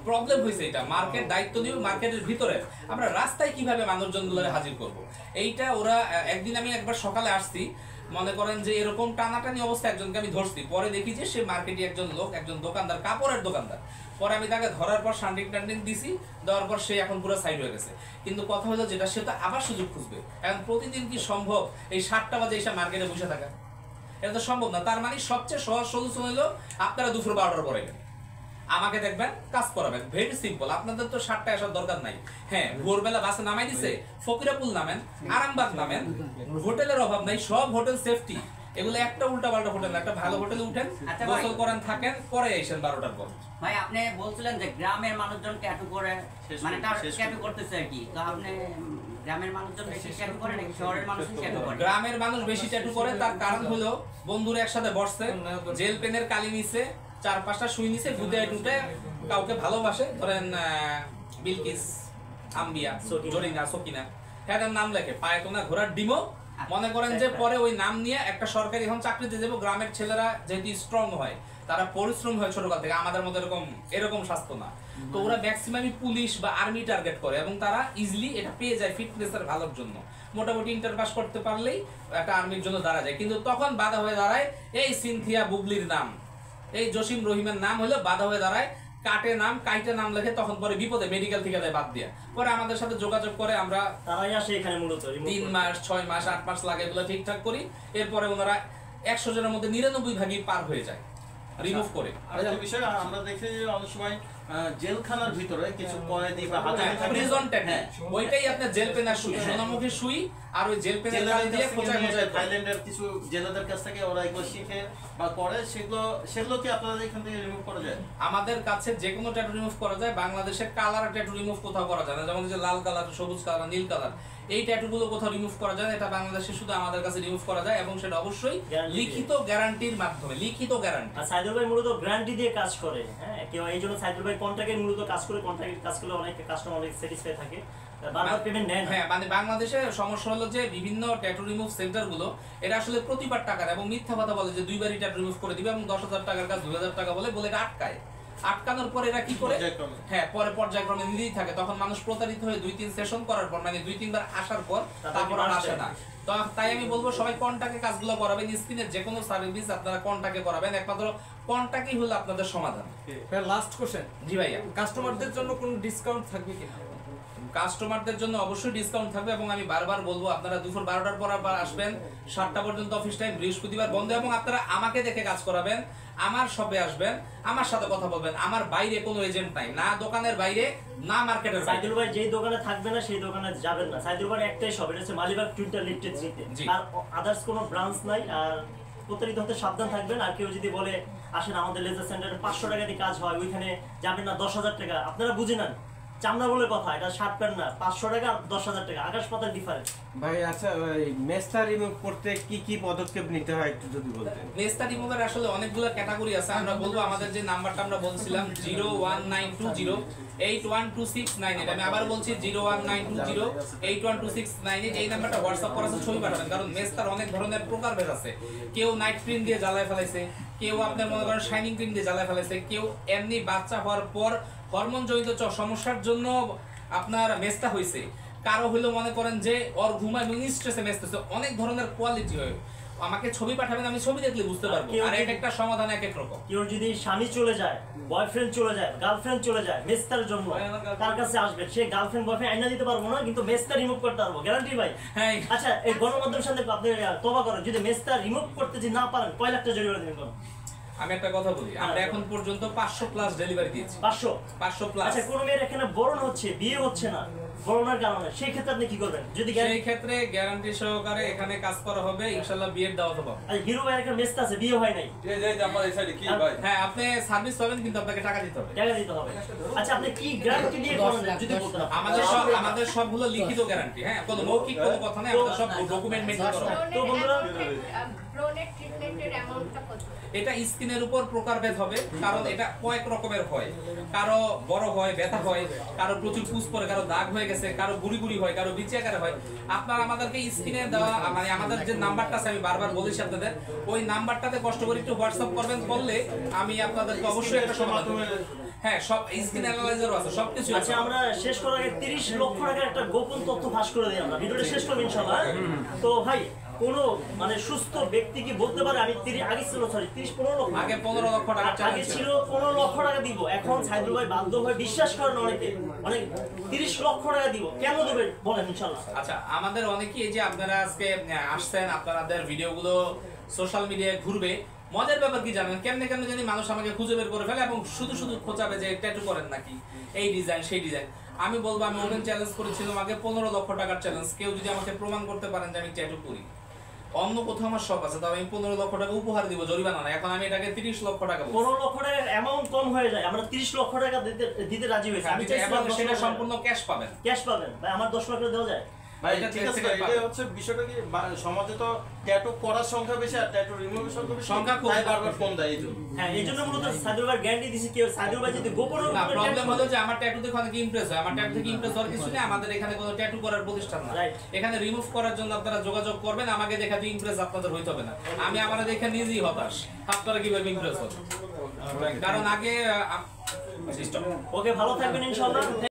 Problem হয়েছে এটা market দায়িত্ব নিয়ে মার্কেটের ভিতরে আমরা রাস্তায় কিভাবে মানুষজনগুলোরে হাজির করব এইটা ওরা একদিন আমি একবার সকালে আসছি মনে করেন যে এরকম টানাটানি অবস্থা একজনকে আমি ধরছি পরে দেখি যে সে মার্কেটে একজন লোক একজন দোকানদার কাপড়ের দোকানদার পরে আমি তাকে ধরার পর শান্ডিং টান্ডিং দিছি দেওয়ার পর সে এখন পুরো সাইড হয়ে গেছে কিন্তু কথা হলো যেটা সে তো আবার সুযোগ খুঁজবে এখন প্রতিদিন কি সম্ভব এই 7টা বাজে এসে মার্কেটে বসে থাকা এটা তো সম্ভব না তার মানে সবচেয়ে সহজ সলিউশন হলো আপনারা দুপুর 12টার পরে আমাকে দেখবেন কাজ করাবেন ভেরি সিম্পল আপনাদের তো 7টায় আসার দরকার নাই হ্যাঁ ভোরবেলা বাসে নামাই দিছে ফকিরাপুল নামেন আরামবাগ নামেন হোটেলের অভাব নাই সব হোটেল সেফটি এগুলো একটা উল্টা পাল্টা হোটেল একটা ভালো হোটেলে উঠেন গোসল করেন থাকেন পরে এসেন 12টার পর ভাই আপনি বলছিলেন যে গ্রামের মানুষজন ট্যাটু করে মানে ট্যাটু করতেছে আর কি তো আপনি গ্রামের মানুষজন বেশি ট্যাটু করে নাকি শহরের মানুষ ট্যাটু করে গ্রামের মানুষ বেশি ট্যাটু করে তার কারণ হলো বন্ধুরা একসাথে বসছে জেল পেনের কালি নিছে 4-5টা সুই নিছে গুদে টুটে কাউকে ভালোবাসে ধরেন বিলকিস আম্বিয়া জরিনা সকিনা হ্যাঁ নাম লেখে পায় তো না ঘোড়ার ডিমো মনে করেন যে পরে ওই নাম নিয়ে একটা সরকারি এখন চাকরিতে যাবো গ্রামের ছেলেরা যেহেতু স্ট্রং হয় তারা পরিশ্রম হয় ছোটকাল থেকে আমাদের মতো এরকম স্বাস্থ্য না তো ওরা ম্যাক্সিমামই পুলিশ বা আর্মি টার্গেট করে এবং তারা ইজিলি এটা পেয়ে যায় ফিটনেসের ভালোর জন্য মোটামুটি ইন্টার পাস করতে পারলেই একটা আর্মির জন্য দাঁড়া যায় কিন্তু তখন বাধা হয়ে দাঁড়ায় এই সিনথিয়া বুবলির নাম এই জসিম রহিমের নাম হলো বাধা হয়ে দাঁড়ায় কাটে নাম কাইটে নাম লেখে তখন পরে বিপদে মেডিকেল থেকে দেয় বাদ দিয়ে পরে আমাদের সাথে যোগাযোগ করে আমরা তারাই আসে এখানে মূলত 3 মাস 6 মাস 8 মাস লাগে এগুলো ঠিকঠাক করি এরপরে ওনারা 100 জনের মধ্যে 99 ভাগই পার হয়ে যায় রিমুভ করে আরেকটা বিষয় আমরা দেখি যে অনেক সময় জেলখানার ভিতরে কিছু কয়েদি বা প্রিজন ট্যাটু ওইটাই আপনার জেল পেনার সুই সোনামুখী সুই আর ওই জেল পেনার কালি দিয়ে খোঁচায় খোঁচায় থাইল্যান্ডের কিছু জেলেদের কাছ থেকে ওরা এগুলো শিখে বা করে সেগুলো কি আপনাদের এখান থেকে রিমুভ করা যায় আমাদের কাছে যে কোনো ট্যাটু রিমুভ করা যায় বাংলাদেশে কালার ট্যাটু রিমুভ কোথাও করা যায় না যেমন যে লাল কালার সবুজ কালার নীল কালার এই ট্যাটুগুলো কোথাও রিমুভ করা যায় এটা বাংলাদেশে শুধু আমাদের কাছে রিমুভ করা যায় এবং সেটা অবশ্যই লিখিত গ্যারান্টির মাধ্যমে লিখিত গ্যারান্টি আর সাইদুল ভাই মূলত গ্যারান্টি দিয়ে কাজ করে হ্যাঁ কেউ এইজন্য সাইদুল ভাই কন্ট্রাক্টে মূলত কাজ করে কন্ট্রাক্টে কাজ করলে অনেক কাস্টমার অনেক স্যাটিসফাই থাকে বারবার পেমেন্ট নেন হ্যাঁ মানে বাংলাদেশে সমস্যা হলো যে বিভিন্ন ট্যাটু রিমুভ সেন্টারগুলো এটা আসলে প্রতিবার টাকার এবং মিথ্যা কথা বলে যে দুইবারই ট্যাটু রিমুভ করে দিবে এবং 10,000 টাকার কাজ 2,000 টাকা বলে এটা আটকায় আটকানোর পর এরা কি করে হ্যাঁ পরে পর্যায়ক্রমে নিতেই থাকে তখন মানুষ প্রতারিত হয়ে 2-3 সেশন করার পর মানে 2-3 বার আসার পর তারপর আর আসে না তো তাই আমি বলবো সবাই কন্টাক্টে কাজগুলো করাবেন স্ক্রিনের যে কোনো সার্ভিস আপনারা কন্টাক্টে করাবেন একমাত্র কন্টাক্টই হলো আপনাদের সমাধান লাস্ট কোশ্চেন জি ভাইয়া কাস্টমারদের জন্য কোনো ডিসকাউন্ট থাকবে কি কাস্টমারদের জন্য অবশ্যই ডিসকাউন্ট থাকবে এবং আমি বারবার বলবো আপনারা দুপুর 12টার পর আবার আসবেন 7টা পর্যন্ত অফিস টাইম বৃহস্পতিবার বন্ধ এবং আপনারা আমাকে দেখে কাজ করাবেন আমার শপে আসবেন আমার সাথে কথা বলবেন আমার বাইরে কোনো এজেন্ট নাই না দোকানের বাইরে না মার্কেটের বাইরে সাইদুল ভাই যেই দোকানে থাকবে না সেই দোকানে যাবেন না সাইদুল ভাই একটাই শপ এটা হচ্ছে মালিবাগ টুইটার লিফটেড জিতে আর আদার্স কোনো ব্রাঞ্চ নাই আর প্রতারিত হতে সাবধান থাকবেন আর কেউ যদি বলে আসেন আমাদের লেজার সেন্টারে 500 টাকা দিয়ে কাজ হয় ওইখানে যাবেন না 10,000 টাকা আপনারা বুঝে নেন চামড়া বলে কথা এটা শার্ট প্যান্ট না 500 টাকা আর 10,000 টাকা আকাশ পাতাল ডিফারেন্স ভাই আচ্ছা মেস্তা রিমুভ করতে কি কি পদক্ষেপ নিতে হয় একটু যদি বলতেন মেস্তা রিমুভার আসলে অনেকগুলো ক্যাটাগরি আছে আমরা বলবো আমাদের যে নাম্বারটা আমরা বলছিলাম 01920812698 আমি আবার বলছি 01920812698 এই নাম্বারটা হোয়াটসঅ্যাপ করার ছবি পাঠাবেন কারণ মেস্তার অনেক ধরনের প্রকারভেদ আছে কেউ নাইট ক্রিম দিয়ে জ্বালায় ফেলাইছে কেউ আপনার মনে করেন শাইনিং ক্রিম দিয়ে জ্বালায় ফেলাইছে কেউ এমনি বাচ্চা হওয়ার পর হরমোন জনিত সমস্যার জন্য আপনার মেস্তা হয়েছে কারো হলো মনে করেন যে ওর ঘুমায় এবং স্ট্রেসে মেস্তেছে অনেক ধরনের কোয়ালিটি হয় আমাকে ছবি পাঠাবেন আমি ছবি দেখলে বুঝতে পারবো আর একটা সমাধান এক এক রকম কেউ যদি স্বামী চলে যায় বয়ফ্রেন্ড চলে যায় গার্লফ্রেন্ড চলে যায় মেস্তার জন্য তার কাছে আসবেন সে গার্লফ্রেন্ড বয়ফ্রেন্ড আইনা দিতে পারবো না কিন্তু মেস্তা রিমুভ করতে পারবো গ্যারান্টি ভাই হ্যাঁ আচ্ছা এই গণমাধ্যমের সাথে আপনি তবা করেন যদি মেস্তা রিমুভ করতে যদি না পারেন কয় লাখ টাকা জরিমানা দিবেন আমি একটা কথা বলি আমরা এখন পর্যন্ত 500 প্লাস ডেলিভারি দিয়েছি 500 প্লাস আচ্ছা কোন মেয়ের এখানে বরণ হচ্ছে বিয়ে হচ্ছে না বরণের কারণে সেই ক্ষেত্রে আপনি কি করবেন যদি সেই ক্ষেত্রে গ্যারান্টি সহকারে এখানে কাজ করা হবে ইনশাআল্লাহ বিয়ের দাওয়াত হবে আচ্ছা হিরো ভাইয়ের একটা মেস্তা আছে বিয়ে হয় নাই এই আমার এই সাইডে কি ভাই হ্যাঁ আপনি সার্ভিস পাবেন কিন্তু আপনাকে টাকা দিতে হবে আচ্ছা আপনি কি গ্যারান্টি দিয়ে করেন যদি বলতেন আমাদের সবগুলো লিখিত গ্যারান্টি হ্যাঁ কোনো মৌখিক কোনো কথা নাই আমাদের সব ডকুমেন্ট মেনটেন করা তো বন্ধুরা প্রোনেট ট্রিটমেন্টের অ্যামাউন্টটা কত এটা স্কিনের উপর প্রকারভেদ হবে, কারণ এটা কয়েক রকমের হয়। কারো বড় হয়, ব্যথা হয়, কারো প্রচুর পুষ পড়ে, কারো দাগ হয়ে গেছে, কারো গুড়ি গুড়ি হয়, কারো বিচি আকারে হয়। আপনারা আমাদেরকে স্ক্রিনে দেওয়া মানে আমাদের যে নাম্বারটা আছে আমি বারবার বলেছি আপনাদের, ওই নাম্বারটাতে কষ্ট করে একটু হোয়াটসঅ্যাপ করবেন, করলে আমি আপনাদেরকে অবশ্যই একটা সমাধান দেব। হ্যাঁ, সব স্ক্রিন অ্যানালাইজারও আছে, সবকিছু আছে। আচ্ছা, আমরা শেষ করার আগে 30 লক্ষ টাকার একটা গোপন তথ্য ফাঁস করে দিই আমরা। ভিডিওটা শেষ করব ইনশাআল্লাহ। তো ভাই, কোন মানে সুস্থ ব্যক্তি কি বলতে পারে আমি 30-15 লক্ষ আগে 15 লক্ষ টাকা আগে ছিল 15 লক্ষ টাকা দিব, এখন সাইদুল ভাই বাধ্য হয়ে বিশ্বাস করেন অনেকে অনেক 30 লক্ষ টাকা দিব, কেন দেবে বলেন ইনশাআল্লাহ। আচ্ছা, আমাদের অনেকেই এই যে আপনারা আজকে আসছেন, আপনাদের ভিডিওগুলো সোশ্যাল মিডিয়ায় ঘুরবে। মজার ব্যাপার কি জানেন, কেমনে কেমনে জানি মানুষ আমাকে খুঁজে বের করে ফেলে এবং শুধু শুধু খোঁচাবে যে ট্যাটু করেন নাকি, এই ডিজাইন সেই ডিজাইন। আমি বলবো, আমি ওপেন চ্যালেঞ্জ করেছিলাম আগে 15 লক্ষ টাকার চ্যালেঞ্জ। কেউ যদি আমাকে প্রমাণ করতে পারেন যে আমি ট্যাটু করি, অন্য কোথাও আমার শখ আছে, তবে আমি 15 লক্ষ টাকা উপহার দিব, জরিমানা না। এখন আমি এটাকে 30 লক্ষ টাকা বলছি। 15 লক্ষ টাকার অ্যামাউন্ট কম হয়ে যায়, আমরা 30 লক্ষ টাকা দিতে রাজি হয়েছি। আমি এবং সেটা সম্পূর্ণ ক্যাশ পাবেন। ক্যাশ পাবেন ভাই, আমার 10 লক্ষ দেওয়া যায়। ভাই এটা ঠিক আছে, থেকে এটা হচ্ছে বিষয়টা কি, সমাজে তো ট্যাটু করার সংখ্যা বেশি আর ট্যাটু রিমুভের সংখ্যা বেশি, সংখ্যা কম। তাই বারবার ফোন দেয় এই জন্য। হ্যাঁ, এই জন্য মূলত সাইদুল ভাই গ্যারান্টি দিছি, কেউ সাইদুল ভাই যদি গোপন না, প্রবলেম হলো যে আমার ট্যাটু দেখে অনেকে ইমপ্রেস হয়। আমার ট্যাটু থেকে ইমপ্রেস হওয়ার কিছু নেই। আমাদের এখানে কোনো ট্যাটু করার প্রতিষ্ঠান না। Right. এখানে রিমুভ করার জন্য আপনারা যোগাযোগ করবেন, আমাকে দেখে ইমপ্রেস আপনাদের হইতে হবে না। আমি আমার দেখে নিজেই হতাশ, আপনারা কিভাবে ইমপ্রেস হবেন। কারণ আগে ওকে, ভালো থাকবেন ইনশাআল্লাহ।